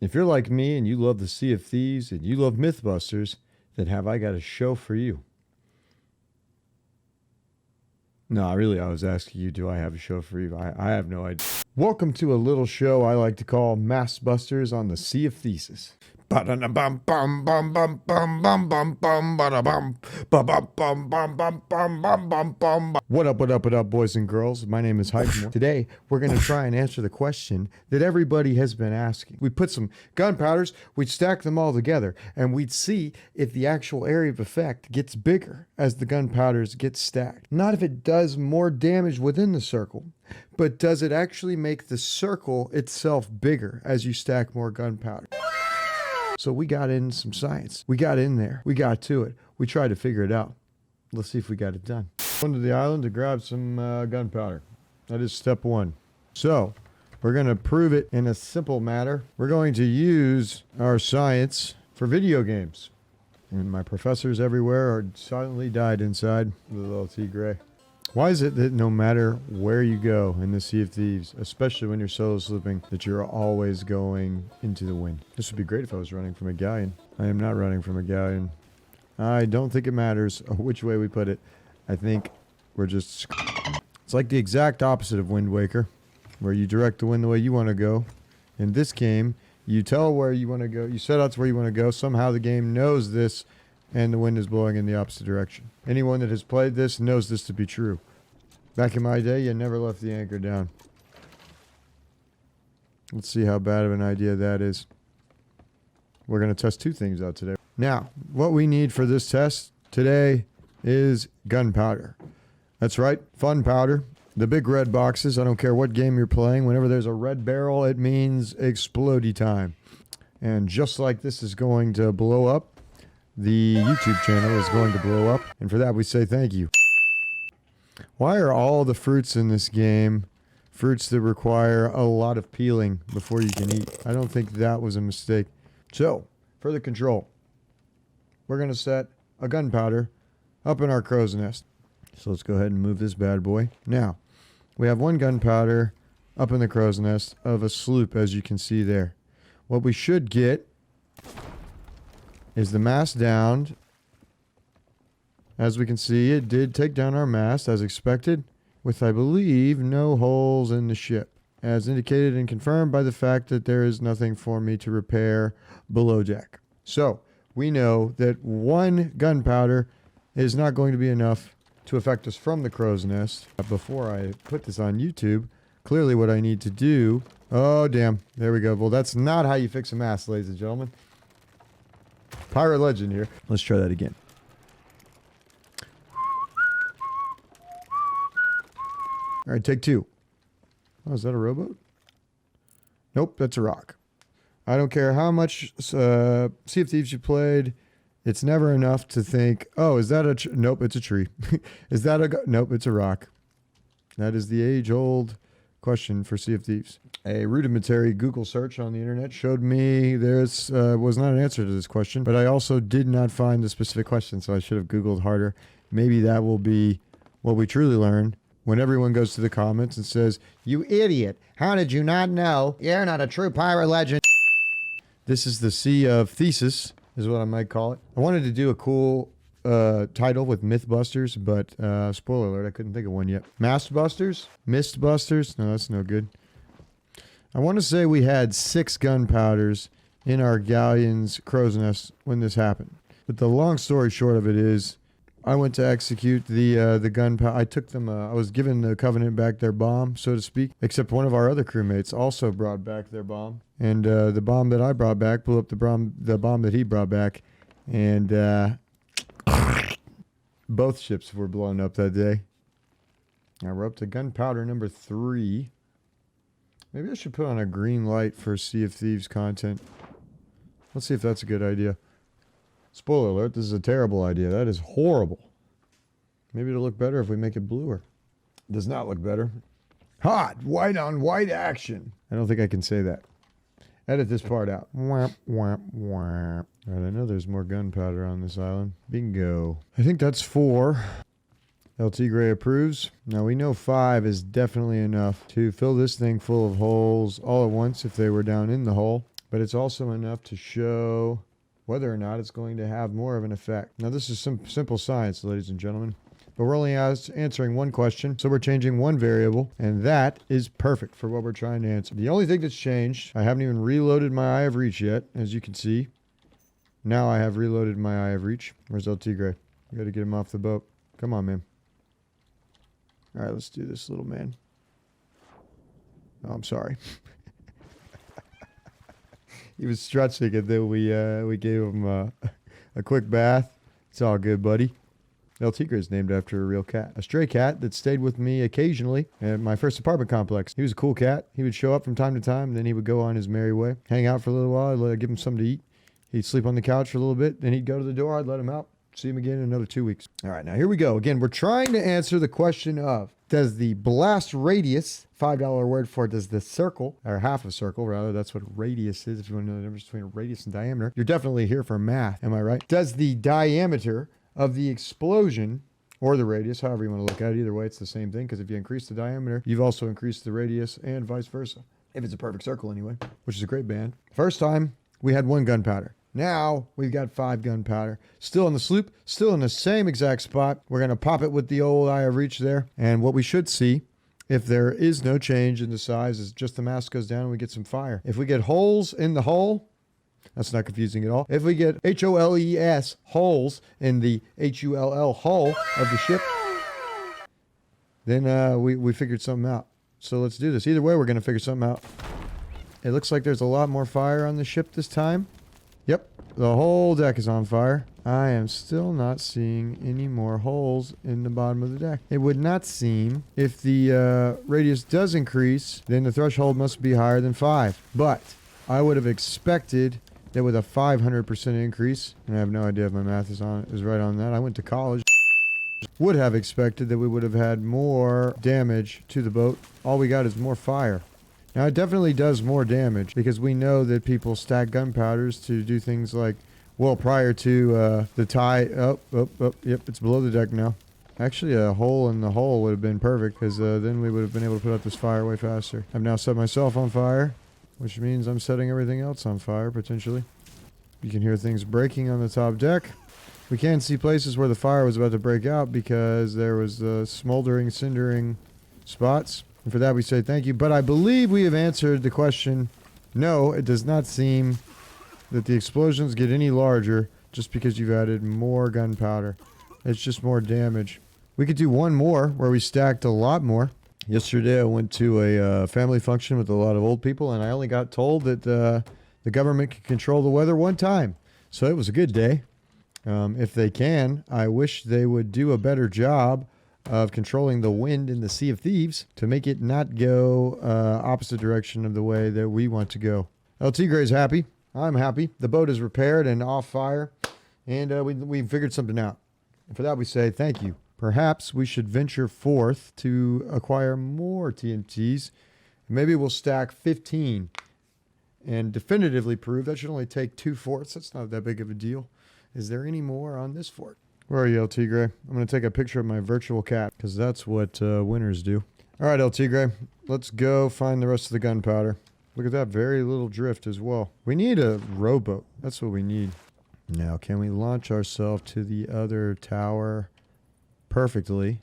If you're like me and you love the Sea of Thieves and you love Mythbusters, then have I got a show for you. No, really, I was asking you, do I have a show for you? I have no idea. Welcome to a little show I like to call MYTHBUSTERS on the Sea of Thieves. What up, what up, boys and girls? My name is Hypemoore. Today, we're going to try and answer the question that everybody has been asking. We put some gunpowders, we'd stack them all together, and we'd see if the actual area of effect gets bigger as the gunpowders get stacked. Not if it does more damage within the circle, but does it actually make the circle itself bigger as you stack more gunpowder? So we got in some science. We got in there. We got to it. We tried to figure it out. Let's see if we got it done. Going to the island to grab some gunpowder. That is step one. So we're going to prove it in a simple matter. We're going to use our science for video games. And my professors everywhere are silently died inside with a little tea gray. Why is it that no matter where you go in the Sea of Thieves, especially when you're solo slipping, that you're always going into the wind? This would be great if I was running from a galleon. I am not running from a galleon. I don't think it matters which way we put it. I think we're just... It's like the exact opposite of Wind Waker, where you direct the wind the way you want to go. In this game, you tell where you want to go. You set out to where you want to go. Somehow the game knows this, and the wind is blowing in the opposite direction. Anyone that has played this knows this to be true. Back in my day, you never left the anchor down. Let's see how bad of an idea that is. We're going to test two things out today. Now, what we need for this test today is gunpowder. That's right, fun powder. The big red boxes, I don't care what game you're playing. Whenever there's a red barrel, it means explodey time. And just like this is going to blow up, the YouTube channel is going to blow up, and for that we say thank you. Why are all the fruits in this game fruits that require a lot of peeling before you can eat? I don't think that was a mistake. So, for the control, we're going to set a gunpowder up in our crow's nest. So let's go ahead and move this bad boy. Now, we have one gunpowder up in the crow's nest of a sloop, as you can see there. What we should get is the mast downed. As we can see, it did take down our mast as expected, with, I believe, no holes in the ship, as indicated and confirmed by the fact that there is nothing for me to repair below deck. So, we know that one gunpowder is not going to be enough to affect us from the crow's nest. Before I put this on YouTube, clearly what I need to do... Oh, damn. There we go. Well, that's not how you fix a mast, ladies and gentlemen. Pirate legend here. Let's try that again. All right, take two. Oh, is that a rowboat? Nope, that's a rock. I don't care how much Sea of Thieves you played. It's never enough to think, oh, is that a... Nope, it's a tree. Is that a... Nope, it's a rock. That is the age-old question for Sea of Thieves. A rudimentary Google search on the internet showed me there was not an answer to this question, but I also did not find the specific question, so I should have Googled harder. Maybe that will be what we truly learn when everyone goes to the comments and says, "You idiot, how did you not know? You're not a true pirate legend." This is the Sea of Thieves, is what I might call it. I wanted to do a cool title with MYTHBUSTERS, but spoiler alert, I couldn't think of one yet. MYTHBUSTERS? Mystbusters? No, that's no good. I want to say we had 6 gunpowders in our galleon's crow's nest when this happened. But the long story short of it is, I went to execute the gunpowder. I took them. I was giving the Covenant back their bomb, so to speak. Except one of our other crewmates also brought back their bomb, and the bomb that I brought back blew up the bomb that he brought back, and both ships were blown up that day. Now we're up to gunpowder number 3. Maybe I should put on a green light for Sea of Thieves content. Let's see if that's a good idea. Spoiler alert, this is a terrible idea. That is horrible. Maybe it'll look better if we make it bluer. It does not look better. Hot, white on white action. I don't think I can say that. Edit this part out. Whap, whap, whap. All right, I know there's more gunpowder on this island. Bingo. I think that's 4. LT Gray approves. Now we know 5 is definitely enough to fill this thing full of holes all at once if they were down in the hole. but it's also enough to show whether or not it's going to have more of an effect. Now, this is some simple science, ladies and gentlemen, but we're only answering one question, so we're changing one variable, and that is perfect for what we're trying to answer. The only thing that's changed, I haven't even reloaded my Eye of Reach yet, as you can see. Now I have reloaded my Eye of Reach. Where's El Tigre? We got to get him off the boat. Come on, man. All right, let's do this, little man. Oh, I'm sorry. He was stretching, and then we gave him a quick bath. It's all good, buddy. El Tigre is named after a real cat. A stray cat that stayed with me occasionally at my first apartment complex. He was a cool cat. He would show up from time to time, then he would go on his merry way. Hang out for a little while, I'd give him something to eat. He'd sleep on the couch for a little bit, then he'd go to the door, I'd let him out. See him again in another 2 weeks. All right, now here we go. Again, we're trying to answer the question of, does the blast radius, $5 word for it, does the circle, or half a circle rather, that's what radius is, if you want to know the difference between a radius and diameter. You're definitely here for math, am I right? Does the diameter of the explosion, or the radius, however you want to look at it, either way it's the same thing, because if you increase the diameter, you've also increased the radius, and vice versa. If it's a perfect circle anyway, which is a great band. First time, we had 1 gunpowder. Now we've got 5 gunpowder. Still in the sloop, still in the same exact spot. We're going to pop it with the old Eye of Reach there. And what we should see, if there is no change in the size, is just the mass goes down and we get some fire. If we get holes in the hull, that's not confusing at all. If we get HOLES, holes in the HULL hull of the ship, then we figured something out. So let's do this. Either way, we're going to figure something out. It looks like there's a lot more fire on the ship this time. Yep, the whole deck is on fire. I am still not seeing any more holes in the bottom of the deck. It would not seem, if the radius does increase, then the threshold must be higher than 5. But I would have expected that with a 500% increase, and I have no idea if my math is right on that. I went to college. Would have expected that we would have had more damage to the boat. All we got is more fire. Now, it definitely does more damage because we know that people stack gunpowders to do things like, well, prior to the tie. Yep, it's below the deck now. Actually, a hole in the hull would have been perfect because then we would have been able to put out this fire way faster. I've now set myself on fire, which means I'm setting everything else on fire, potentially. You can hear things breaking on the top deck. We can see places where the fire was about to break out because there was smoldering, cindering spots. And for that, we say thank you. But I believe we have answered the question. No, it does not seem that the explosions get any larger just because you've added more gunpowder. It's just more damage. We could do one more where we stacked a lot more. Yesterday, I went to a family function with a lot of old people, and I only got told that the government can control the weather one time. So it was a good day. If they can, I wish they would do a better job of controlling the wind in the Sea of Thieves to make it not go opposite direction of the way that we want to go. El Tigre is happy. I'm happy. The boat is repaired and off fire, and we figured something out. And for that, we say thank you. Perhaps we should venture forth to acquire more TNTs. Maybe we'll stack 15 and definitively prove that should only take 2 forts. That's not that big of a deal. Is there any more on this fort? Where are you, El Tigre? I'm going to take a picture of my virtual cat, because that's what winners do. All right, El Tigre, let's go find the rest of the gunpowder. Look at that, very little drift as well. We need a rowboat. That's what we need. Now, can we launch ourselves to the other tower perfectly?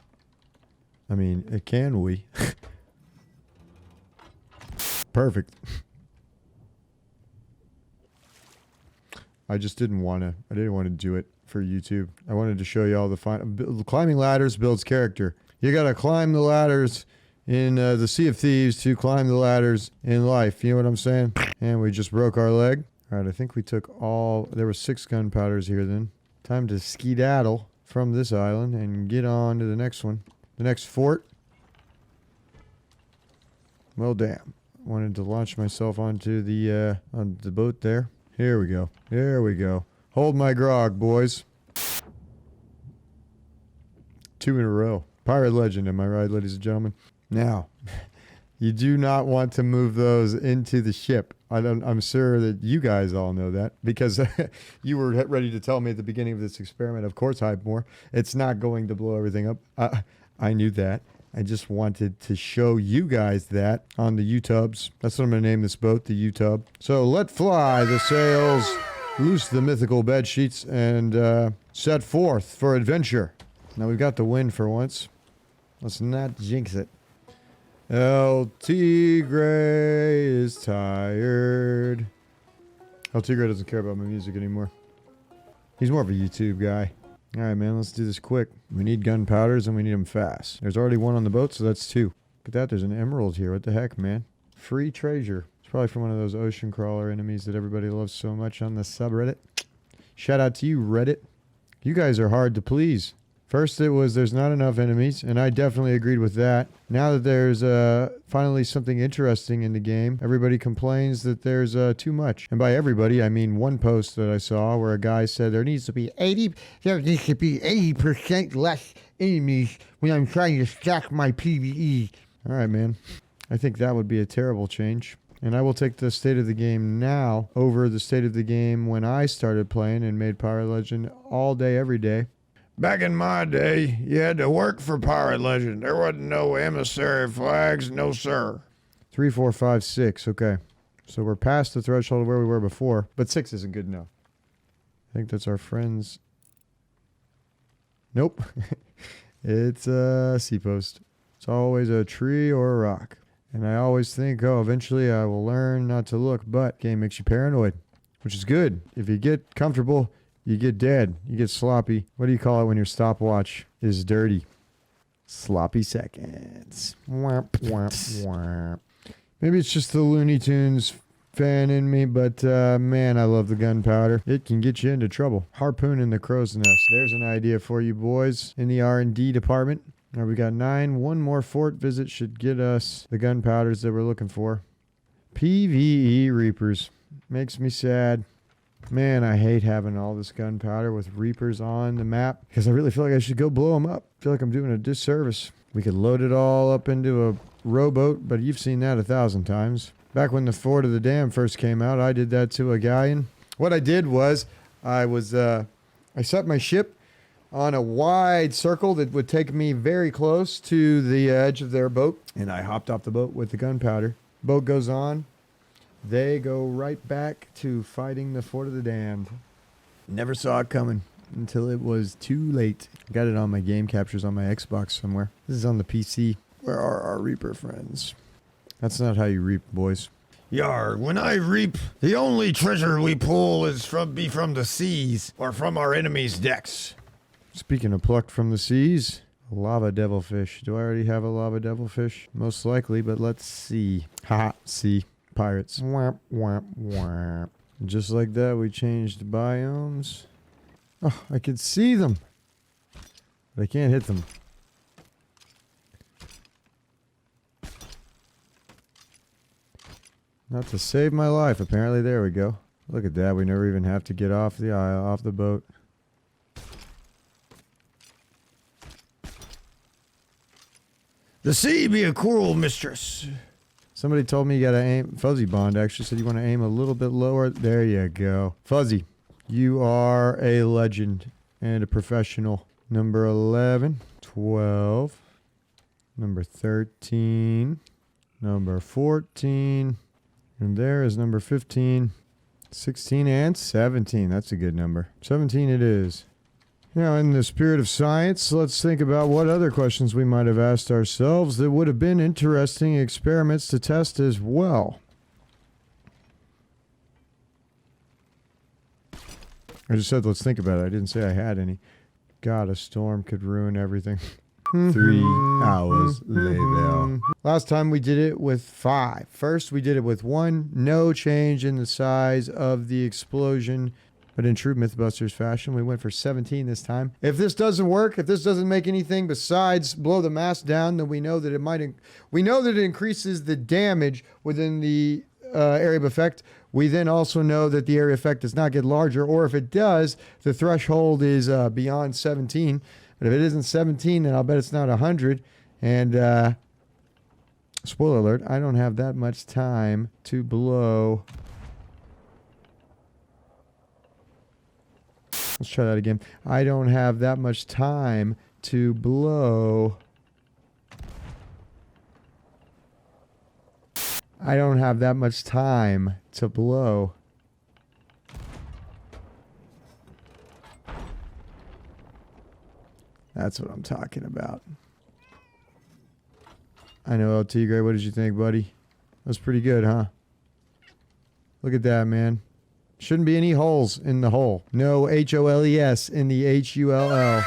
I mean, can we? Perfect. I just didn't want to. I didn't want to do it for YouTube. I wanted to show you all the fun. Climbing ladders builds character. You got to climb the ladders in the Sea of Thieves to climb the ladders in life. You know what I'm saying? And we just broke our leg. All right, I think we took all. There were 6 gunpowders here then. Time to skedaddle from this island and get on to the next one. The next fort. Well, damn. Wanted to launch myself onto the boat there. Here we go. Here we go. Hold my grog, boys. 2 in a row. Pirate legend, am I right, ladies and gentlemen? Now, you do not want to move those into the ship. I'm sure that you guys all know that because you were ready to tell me at the beginning of this experiment, of course, Hypemoore, it's not going to blow everything up. I knew that. I just wanted to show you guys that on the U-tubs. That's what I'm going to name this boat, the U-tub. So let fly the sails, loose the mythical bed sheets, and set forth for adventure. Now we've got the wind for once. Let's not jinx it. El Tigre is tired. El Tigre doesn't care about my music anymore. He's more of a YouTube guy. Alright, man, let's do this quick. We need gunpowders and we need them fast. There's already one on the boat, so that's 2. Look at that, there's an emerald here. What the heck, man? Free treasure. It's probably from one of those ocean crawler enemies that everybody loves so much on the subreddit. Shout out to you, Reddit. You guys are hard to please. First it was there's not enough enemies, and I definitely agreed with that. Now that there's finally something interesting in the game, everybody complains that there's too much. And by everybody, I mean one post that I saw where a guy said there needs to be 80% less enemies when I'm trying to stack my PvE. All right, man. I think that would be a terrible change. And I will take the state of the game now over the state of the game when I started playing and made Pirate Legend all day, every day. Back in my day, you had to work for Pirate Legend. There wasn't no emissary flags, no sir. 3, 4, 5, 6. Okay. So we're past the threshold of where we were before, but 6 isn't good enough. I think that's our friends. Nope. It's a sea post. It's always a tree or a rock. And I always think, oh, eventually I will learn not to look, but game makes you paranoid, which is good. If you get comfortable, you get dead. You get sloppy. What do you call it when your stopwatch is dirty? Sloppy seconds. Womp, womp, womp. Maybe it's just the Looney Tunes fan in me, but man, I love the gunpowder. It can get you into trouble. Harpoon in the crow's nest. There's an idea for you boys in the R&D department. Now we got 9. One more fort visit should get us the gunpowders that we're looking for. PvE Reapers. Makes me sad. Man, I hate having all this gunpowder with Reapers on the map because I really feel like I should go blow them up. I feel like I'm doing a disservice. We could load it all up into a rowboat, but you've seen that 1,000 times. Back when the Fort of the Dam first came out, I did that to a galleon. What I did was I set my ship on a wide circle that would take me very close to the edge of their boat, and I hopped off the boat with the gunpowder. Boat goes on. They go right back to fighting the Fort of the Damned. Never saw it coming until it was too late. Got it on my game captures on my Xbox somewhere. This is on the PC. Where are our Reaper friends? That's not how you reap, boys. Yar, when I reap, the only treasure we pull is from the seas or from our enemies' decks. Speaking of plucked from the seas, lava devilfish. Do I already have a lava devilfish? Most likely, but let's see. Haha, see. Pirates. Whap, whap, whap. Just like that, we changed biomes. Oh, I can see them. But I can't hit them. Not to save my life, apparently. There we go. Look at that. We never even have to get off the isle, off the boat. The sea be a cruel mistress. Somebody told me you gotta aim. Fuzzy Bond actually said you want to aim a little bit lower. There you go. Fuzzy, you are a legend and a professional. Number 11, 12, number 13, number 14, and there is number 15, 16, and 17. That's a good number. 17 it is. Now, in the spirit of science, let's think about what other questions we might have asked ourselves that would have been interesting experiments to test as well. I just said let's think about it. I didn't say I had any. God, a storm could ruin everything. 3 hours later. Last time we did it with 5. First, we did it with 1. No change in the size of the explosion. But in true MythBusters fashion, we went for 17 this time. If this doesn't work, if this doesn't make anything besides blow the mast down, then we know that it increases the damage within the area of effect. We then also know that the area of effect does not get larger, or if it does, the threshold is beyond 17. But if it isn't 17, then I'll bet it's not 100. And spoiler alert, I don't have that much time to blow. Let's try that again. I don't have that much time to blow I don't have that much time to blow. That's what I'm talking about. I know, LT Gray. What did you think, buddy? That's pretty good, huh? Look at that, man. Shouldn't be any holes in the hole. No H-O-L-E-S in the H-U-L-L.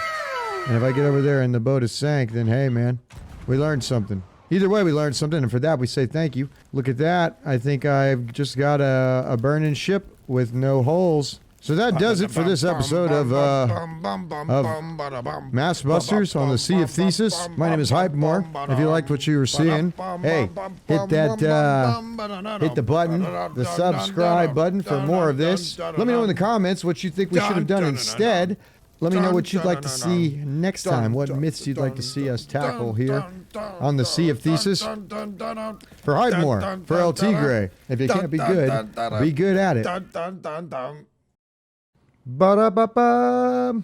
And if I get over there and the boat is sank, then hey, man, we learned something. Either way, we learned something, and for that, we say thank you. Look at that. I think I've just got a burning ship with no holes. So that does it for this episode of MYTHBUSTERS on the Sea of Thieves. My name is Hypemoore. If you liked what you were seeing, hey, hit that, hit the button, the subscribe button for more of this. Let me know in the comments what you think we should have done instead. Let me know what you'd like to see next time. What myths you'd like to see us tackle here on the Sea of Thieves. For Hypemoore, for LT Gray. If you can't be good at it. Ba-da-ba-ba.